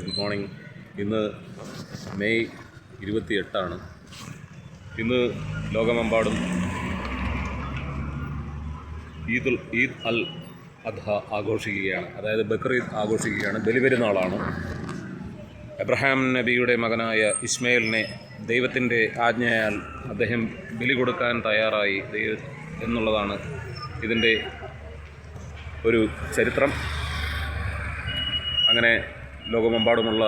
Good morning. ഇന്ന് May 28 ഇന്ന് ലോകമെമ്പാടും ഈദ് അൽ അദ്ഹ ആഘോഷിക്കുകയാണ്. അതായത് ബക്രീദ് ആഘോഷിക്കുകയാണ്. ബലിപെരുന്നാളാണ്. എബ്രഹാം നബിയുടെ മകനായ ഇസ്മയിലിനെ ദൈവത്തിൻ്റെ ആജ്ഞയാൽ അദ്ദേഹം ബലി കൊടുക്കാൻ തയ്യാറായി എന്നുള്ളതാണ് ഇതിൻ്റെ ഒരു ചരിത്രം. അങ്ങനെ ലോകമെമ്പാടുമുള്ള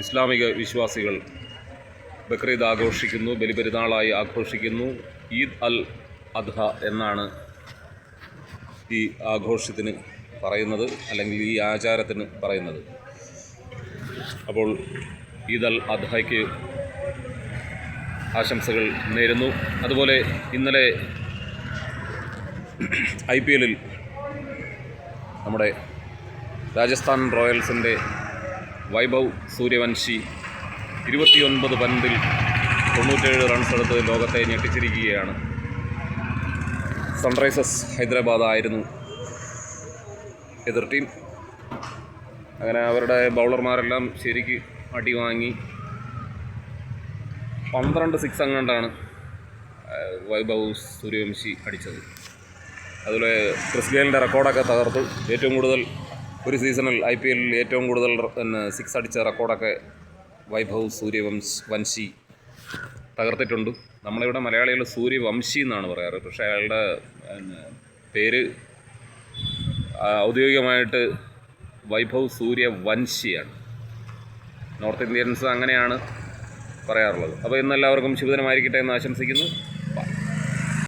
ഇസ്ലാമിക വിശ്വാസികൾ ബക്രീദ് ആഘോഷിക്കുന്നു, ബലിപെരുന്നാളായി ആഘോഷിക്കുന്നു. ഈദ് അൽ അദ്ഹ എന്നാണ് ഈ ആഘോഷത്തിന് പറയുന്നത്, അല്ലെങ്കിൽ ഈ ആചാരത്തിന് പറയുന്നത്. അപ്പോൾ ഈദ് അൽ അദ്ഹയ്ക്ക് ആശംസകൾ നേരുന്നു. അതുപോലെ ഇന്നലെ IPL നമ്മുടെ രാജസ്ഥാൻ റോയൽസിൻ്റെ വൈഭവ് സൂര്യവംശി 29 പന്തിൽ 97 റൺസ് എടുത്ത് ലോകത്തെ ഞെട്ടിച്ചിരിക്കുകയാണ്. സൺറൈസേഴ്സ് ഹൈദരാബാദ് ആയിരുന്നു എതിർ ടീം. അങ്ങനെ അവരുടെ ബൗളർമാരെല്ലാം ശരിക്ക് അടി വാങ്ങി 12 സിക്സ് അങ്ങാണ്ടാണ് വൈഭവ് സൂര്യവംശി അടിച്ചത്. അതുപോലെ ക്രിസ് ഗെയിലിൻ്റെ റെക്കോർഡൊക്കെ തകർത്തു. ഏറ്റവും കൂടുതൽ ഒരു സീസണിൽ IPL ഏറ്റവും കൂടുതൽ സിക്സ് അടിച്ച റെക്കോർഡൊക്കെ വൈഭവ് സൂര്യവംശി തകർത്തിട്ടുണ്ട്. നമ്മളിവിടെ മലയാളികൾ സൂര്യവംശി എന്നാണ് പറയാറ്, പക്ഷേ അയാളുടെ പേര് ഔദ്യോഗികമായിട്ട് വൈഭവ് സൂര്യവംശിയാണ്. നോർത്ത് ഇന്ത്യൻസ് അങ്ങനെയാണ് പറയാറുള്ളത്. അപ്പോൾ ഇന്നെല്ലാവർക്കും ശുഭദിനമായിരിക്കട്ടെ എന്ന് ആശംസിക്കുന്നു.